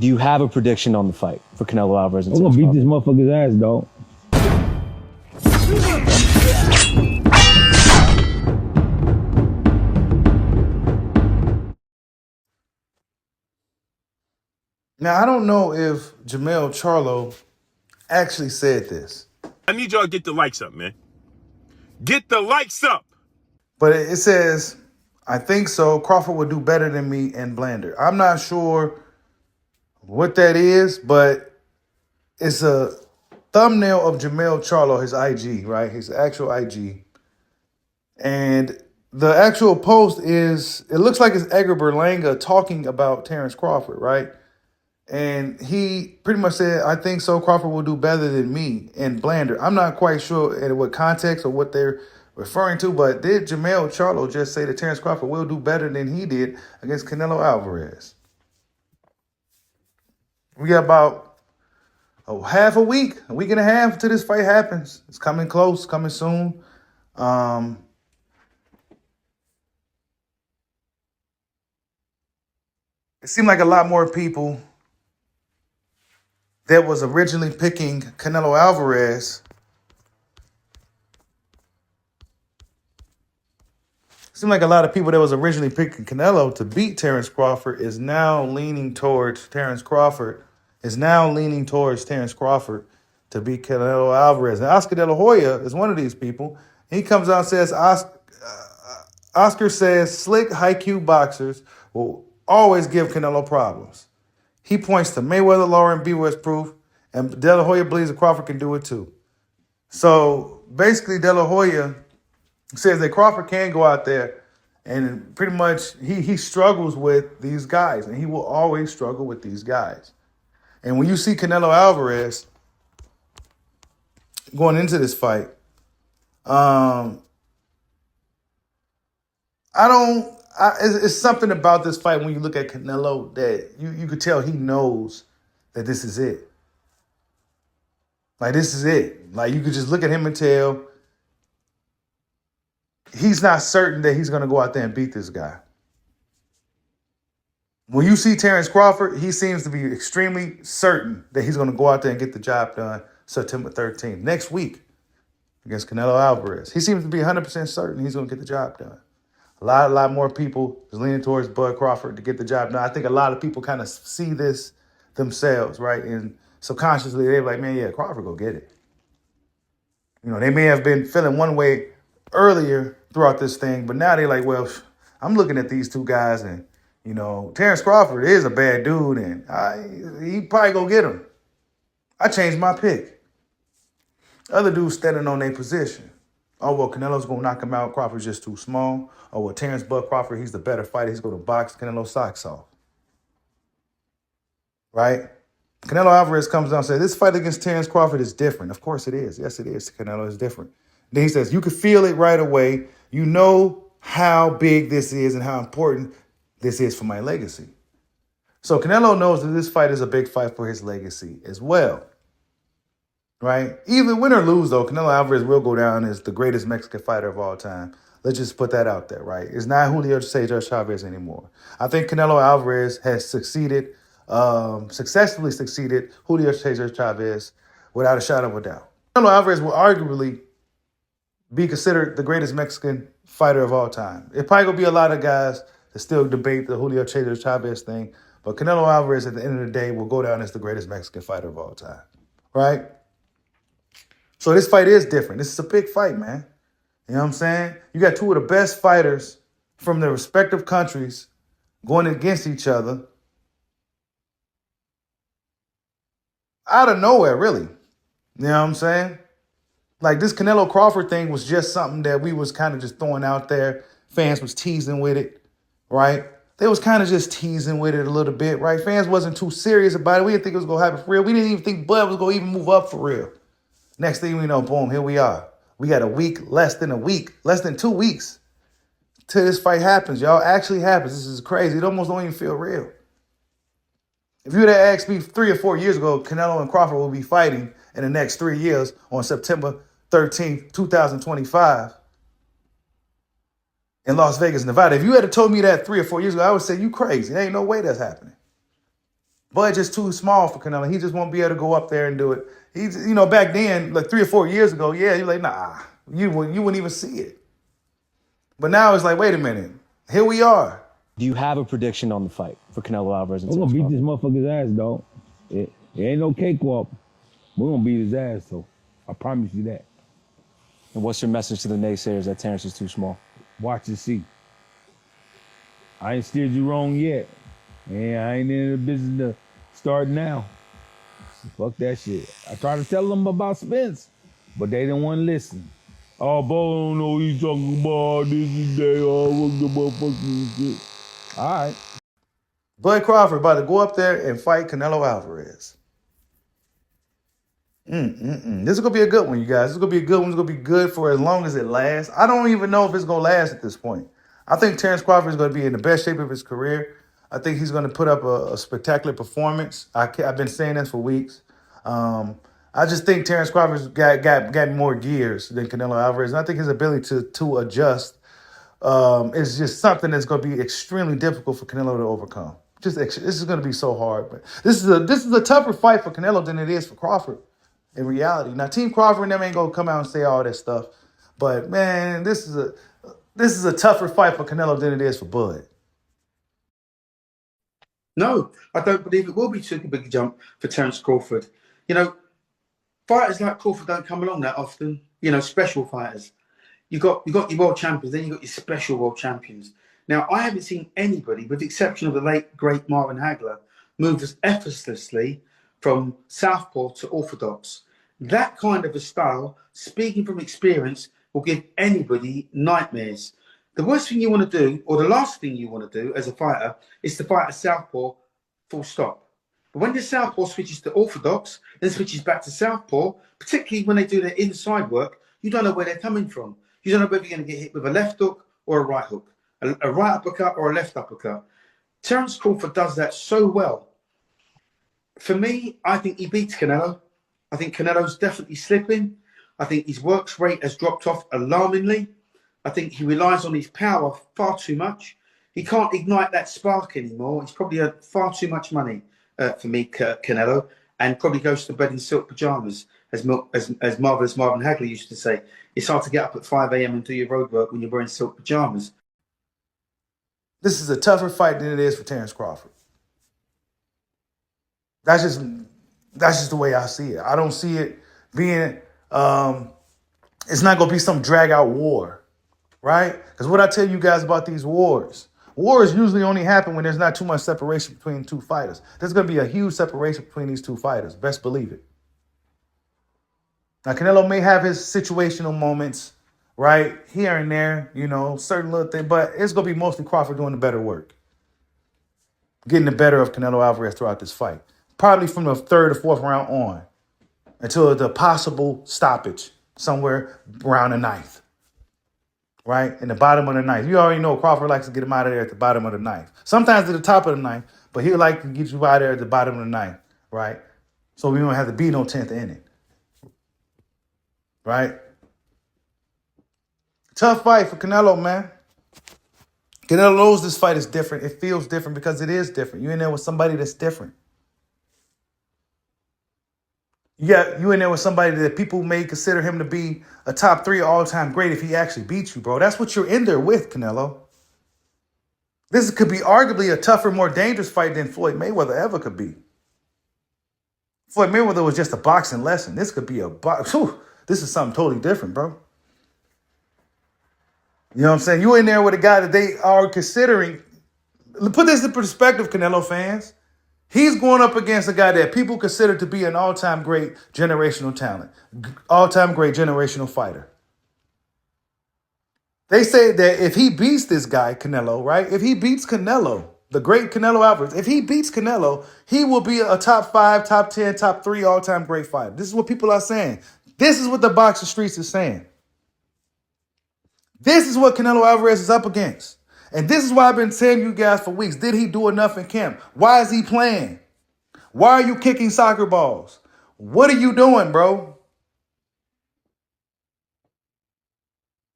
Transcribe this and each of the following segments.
Do you have a prediction on the fight for Canelo Alvarez and I'm gonna Terence beat this Crawford? motherfucker's ass, dog. Now, I don't know if Jermell Charlo actually said this. I need y'all to get the likes up, man. Get the likes up. But it says, I think so. Crawford will do better than me and Blander. I'm not sure what that is, but it's a thumbnail of Jermell Charlo, his IG, right? His actual IG. And the actual post is, it looks like it's Edgar Berlanga talking about Terence Crawford, right? And he pretty much said, I think so. Crawford will do better than me and Blander. I'm not quite sure in what context or what they're referring to, but did Jermell Charlo just say that Terence Crawford will do better than he did against Canelo Alvarez? We got about half a week and a half till this fight happens. It's coming close, coming soon. It seemed like a lot more people that was originally picking Canelo Alvarez seemed like a lot of people that was originally picking Canelo to beat Terence Crawford is now leaning towards Terence Crawford to beat Canelo Alvarez. And Oscar De La Hoya is one of these people. He comes out and says, Oscar says slick, high-Q boxers will always give Canelo problems. He points to Mayweather, Lauren, B was proof, and De La Hoya believes that Crawford can do it too. So basically, De La Hoya says that Crawford can go out there and pretty much he struggles with these guys, and he will always struggle with these guys. And when you see Canelo Alvarez going into this fight, it's something about this fight when you look at Canelo that you could tell he knows that this is it. Like, this is it. Like, you could just look at him and tell he's not certain that he's going to go out there and beat this guy. When you see Terence Crawford, he seems to be extremely certain that he's going to go out there and get the job done September 13th, next week, against Canelo Alvarez. He seems to be 100% certain he's going to get the job done. A lot more people is leaning towards Bud Crawford to get the job done. I think a lot of people kind of see this themselves, right? And subconsciously, they're like, man, yeah, Crawford go get it. You know, they may have been feeling one way earlier throughout this thing, but now they're like, well, I'm looking at these two guys, and, you know, Terence Crawford is a bad dude, and he probably go get him. I changed my pick. Other dudes standing on their position. Oh, well, Canelo's going to knock him out. Crawford's just too small. Oh, well, Terence Bud Crawford, he's the better fighter. He's going to box Canelo's socks off. Right? Canelo Alvarez comes down and says, this fight against Terence Crawford is different. Of course it is. Yes, it is. Canelo is different. Then he says, you can feel it right away. You know how big this is and how important this is for my legacy. So Canelo knows that this fight is a big fight for his legacy as well. Right? Either win or lose, though, Canelo Alvarez will go down as the greatest Mexican fighter of all time. Let's just put that out there, right? It's not Julio Cesar Chavez anymore. I think Canelo Alvarez has successfully succeeded Julio Cesar Chavez without a shadow of a doubt. Canelo Alvarez will arguably be considered the greatest Mexican fighter of all time. It probably going to be a lot of guys that still debate the Julio Cesar Chavez thing, but Canelo Alvarez at the end of the day will go down as the greatest Mexican fighter of all time, right? So this fight is different. This is a big fight, man. You know what I'm saying? You got two of the best fighters from their respective countries going against each other out of nowhere, really. You know what I'm saying? Like, this Canelo Crawford thing was just something that we was kind of just throwing out there. Fans was teasing with it, right? They was kind of just teasing with it a little bit, right? Fans wasn't too serious about it. We didn't think it was going to happen for real. We didn't even think Bud was going to even move up for real. Next thing we know, boom, here we are. We got less than 2 weeks till this fight happens. Y'all, actually happens. This is crazy. It almost don't even feel real. If you would have asked me 3 or 4 years ago, Canelo and Crawford will be fighting in the next 3 years on September 13th, 2025 in Las Vegas, Nevada. If you had told me that 3 or 4 years ago, I would say, you crazy. There ain't no way that's happening. Bud just too small for Canelo. He just won't be able to go up there and do it. He's, back then, like 3 or 4 years ago, yeah, you're like, nah, you wouldn't even see it. But now it's like, wait a minute, here we are. Do you have a prediction on the fight for Canelo Alvarez and We're Terence gonna beat Crawford? this motherfucker's ass, dog. It ain't no cakewalk. We're gonna beat his ass, so I promise you that. And what's your message to the naysayers that Terence is too small? Watch and see. I ain't steered you wrong yet. And I ain't in the business to start now. Fuck that shit. I tried to tell them about Spence, but they didn't want to listen. Oh, Bo don't know what he's talking about. This is day. Oh, what the motherfucking shit. All right. Bud Crawford about to go up there and fight Canelo Alvarez. This is going to be a good one, you guys. This is going to be a good one. It's going to be good for as long as it lasts. I don't even know if it's going to last at this point. I think Terence Crawford is going to be in the best shape of his career. I think he's going to put up a spectacular performance. I've been saying this for weeks. I just think Terence Crawford's got more gears than Canelo Alvarez. And I think his ability to adjust is just something that's going to be extremely difficult for Canelo to overcome. This is going to be so hard. But this is a tougher fight for Canelo than it is for Crawford in reality. Now, Team Crawford and them ain't going to come out and say all that stuff. But, man, this is a tougher fight for Canelo than it is for Bud. No, I don't believe it will be too big a jump for Terence Crawford. Fighters like Crawford don't come along that often. Special fighters. You got your world champions, then you got your special world champions. Now, I haven't seen anybody, with the exception of the late great Marvin Hagler, move as effortlessly from southpaw to orthodox. That kind of a style, speaking from experience, will give anybody nightmares. The worst thing you want to do, or the last thing you want to do as a fighter, is to fight a southpaw full stop. But when the southpaw switches to orthodox, then switches back to southpaw, particularly when they do their inside work, you don't know where they're coming from. You don't know whether you're going to get hit with a left hook or a right hook, a right uppercut or a left uppercut. Terence Crawford does that so well. For me, I think he beats Canelo. I think Canelo's definitely slipping. I think his work rate has dropped off alarmingly. I think he relies on his power far too much. He can't ignite that spark anymore. He's probably had far too much money for me, Canelo, and probably goes to bed in silk pajamas, as marvelous Marvin Hagler used to say. It's hard to get up at 5 a.m. and do your road work when you're wearing silk pajamas. This is a tougher fight than it is for Terence Crawford. That's just the way I see it. I don't see it being, it's not going to be some drag out war, right? Because what I tell you guys about these wars usually only happen when there's not too much separation between two fighters. There's going to be a huge separation between these two fighters. Best believe it. Now, Canelo may have his situational moments, right, here and there, certain little thing, but it's going to be mostly Crawford doing the better work, getting the better of Canelo Alvarez throughout this fight, probably from the third or fourth round on until the possible stoppage somewhere around the ninth, right, in the bottom of the ninth. You already know Crawford likes to get him out of there at the bottom of the ninth, sometimes at the top of the ninth, but he'd like to get you out of there at the bottom of the ninth, right, so we don't have to be no 10th inning. Right? Tough fight for Canelo, man. Canelo knows this fight is different. It feels different because it is different. You're in there with somebody that's different. Yeah, you in there with somebody that people may consider him to be a top 3 all-time great if he actually beats you, bro. That's what you're in there with, Canelo. This could be arguably a tougher, more dangerous fight than Floyd Mayweather ever could be. Floyd Mayweather was just a boxing lesson. This could be this is something totally different, bro. You know what I'm saying? You in there with a guy that they are considering. Put this in perspective, Canelo fans. He's going up against a guy that people consider to be an all-time great generational talent, all-time great generational fighter. They say that if he beats this guy, Canelo, right? If he beats Canelo, the great Canelo Alvarez, if he beats Canelo, he will be a top 5, top 10, top 3 all-time great fighter. This is what people are saying. This is what the boxing streets is saying. This is what Canelo Alvarez is up against. And this is why I've been telling you guys for weeks. Did he do enough in camp? Why is he playing? Why are you kicking soccer balls? What are you doing, bro?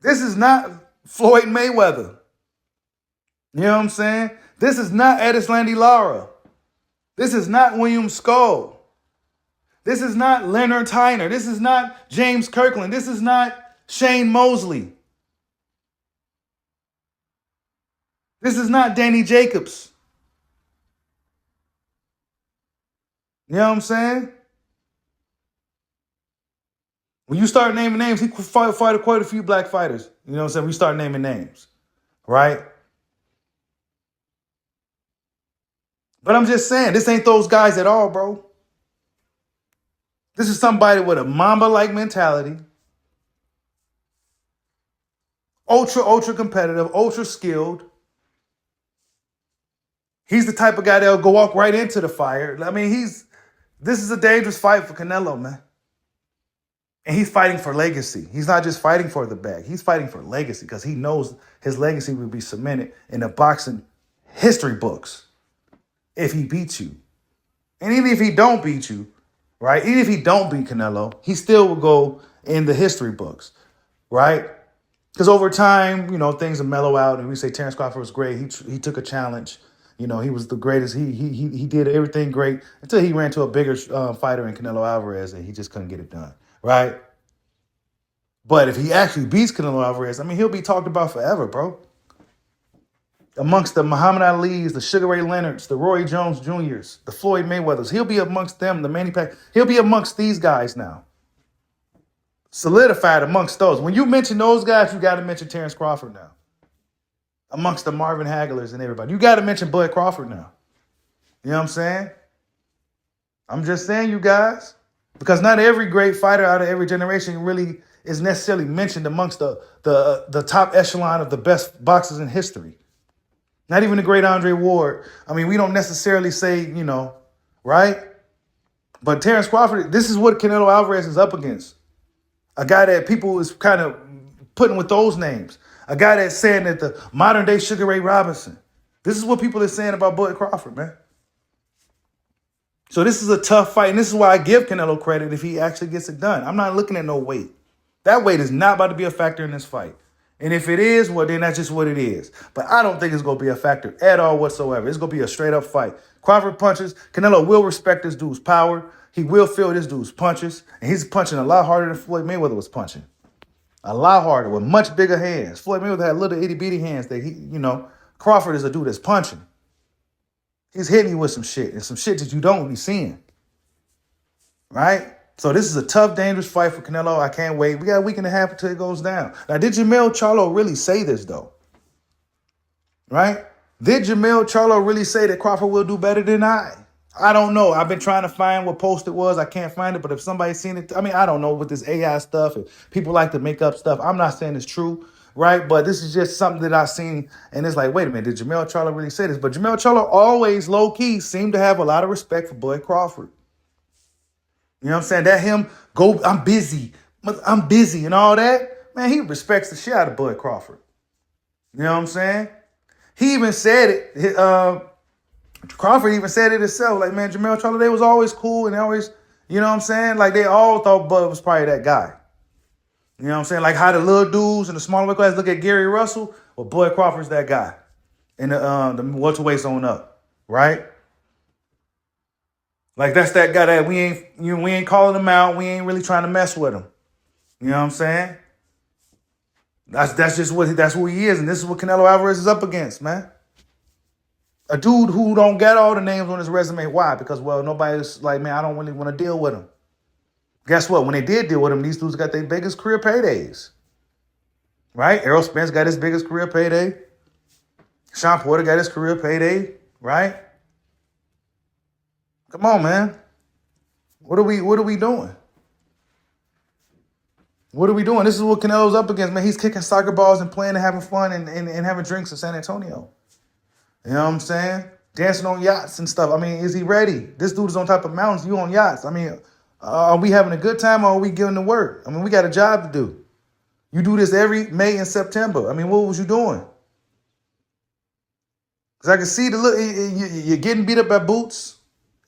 This is not Floyd Mayweather. You know what I'm saying? This is not Erislandy Lara. This is not William Skull. This is not Leonard Tyner. This is not James Kirkland. This is not Shane Mosley. This is not Danny Jacobs. You know what I'm saying? When you start naming names, he fought quite a few black fighters. You know what I'm saying? We start naming names, right? But I'm just saying, this ain't those guys at all, bro. This is somebody with a Mamba-like mentality. Ultra competitive, ultra skilled. He's the type of guy that'll go walk right into the fire. I mean, this is a dangerous fight for Canelo, man. And he's fighting for legacy. He's not just fighting for the bag. He's fighting for legacy because he knows his legacy will be cemented in the boxing history books if he beats you. And even if he don't beat you, right? Even if he don't beat Canelo, he still will go in the history books, right? Because over time, you know, things will mellow out, and we say Terence Crawford was great. He took a challenge. You know, he was the greatest. He did everything great until he ran to a bigger fighter in Canelo Alvarez, and he just couldn't get it done, right? But if he actually beats Canelo Alvarez, I mean, he'll be talked about forever, bro. Amongst the Muhammad Ali's, the Sugar Ray Leonards, the Roy Jones Jr.'s, the Floyd Mayweathers, he'll be amongst them, the Manny Pacquiao. He'll be amongst these guys now. Solidified amongst those. When you mention those guys, you got to mention Terence Crawford now. Amongst the Marvin Haglers and everybody. You got to mention Bud Crawford now. You know what I'm saying? I'm just saying, you guys. Because not every great fighter out of every generation really is necessarily mentioned amongst the top echelon of the best boxers in history. Not even the great Andre Ward. I mean, we don't necessarily say, you know, right? But Terence Crawford, this is what Canelo Alvarez is up against. A guy that people is kind of putting with those names. A guy that's saying that the modern day Sugar Ray Robinson. This is what people are saying about Bud Crawford, man. So this is a tough fight. And this is why I give Canelo credit if he actually gets it done. I'm not looking at no weight. That weight is not about to be a factor in this fight. And if it is, well, then that's just what it is. But I don't think it's going to be a factor at all whatsoever. It's going to be a straight up fight. Crawford punches. Canelo will respect this dude's power. He will feel this dude's punches. And he's punching a lot harder than Floyd Mayweather was punching. A lot harder with much bigger hands. Floyd Mayweather had little itty bitty hands that he, you know, Crawford is a dude that's punching. He's hitting you with some shit and some shit that you don't be seeing. Right? So this is a tough, dangerous fight for Canelo. I can't wait. We got a week and a half until it goes down. Now, did Jermell Charlo really say this, though? Right? Did Jermell Charlo really say that Crawford will do better than I? I don't know. I've been trying to find what post it was. I can't find it. But if somebody's seen it, I mean, I don't know with this AI stuff. And people like to make up stuff. I'm not saying it's true, right? But this is just something that I've seen. And it's like, wait a minute. Did Jermell Charlo really say this? But Jermell Charlo always, low-key, seemed to have a lot of respect for Bud Crawford. You know what I'm saying? That him, go, I'm busy and all that. Man, he respects the shit out of Bud Crawford. You know what I'm saying? He even said it. Crawford even said it himself. Like, man, Jermell Charlo, they was always cool and always, you know what I'm saying? Like, they all thought Bud was probably that guy. You know what I'm saying? Like how the little dudes in the smaller weight class look at Gary Russell. Well, Bud Crawford's that guy. In the welterweights on up. Right? Like that's that guy that we ain't calling him out. We ain't really trying to mess with him. You know what I'm saying? That's who he is, and this is what Canelo Alvarez is up against, man. A dude who don't get all the names on his resume. Why? Because, well, nobody's like, man, I don't really want to deal with him. Guess what? When they did deal with him, these dudes got their biggest career paydays. Right? Errol Spence got his biggest career payday. Sean Porter got his career payday. Right? Come on, man. What are we doing? What are we doing? This is what Canelo's up against, man. He's kicking soccer balls and playing and having fun and having drinks in San Antonio. You know what I'm saying? Dancing on yachts and stuff. I mean, is he ready? This dude is on top of mountains. You on yachts. I mean, are we having a good time or are we getting to work? I mean, we got a job to do. You do this every May and September. I mean, what was you doing? Because I can see you're getting beat up by Boots.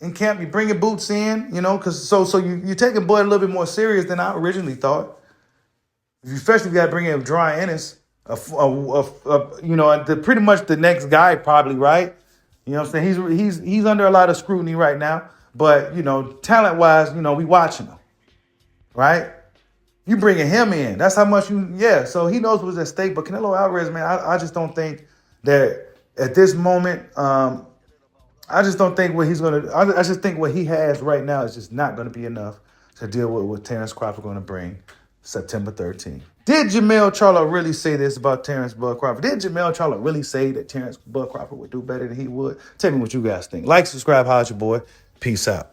In camp, you bring your Boots in, you know, because so you're taking Bud a little bit more serious than I originally thought. Especially if you got to bring in Dry Ennis, pretty much the next guy probably, right? You know what I'm saying? He's under a lot of scrutiny right now. But, you know, talent-wise, you know, we watching him. Right? You bringing him in. That's how much so he knows what's at stake. But Canelo Alvarez, man, I just don't think that at this moment, I just don't think what he's going to, I just think what he has right now is just not going to be enough to deal with what Terence Crawford going to bring September 13th. Did Jermell Charlo really say this about Terence Bud Crawford? Did Jermell Charlo really say that Terence Bud Crawford would do better than he would? Tell me what you guys think. Like, subscribe, holla at your boy. Peace out.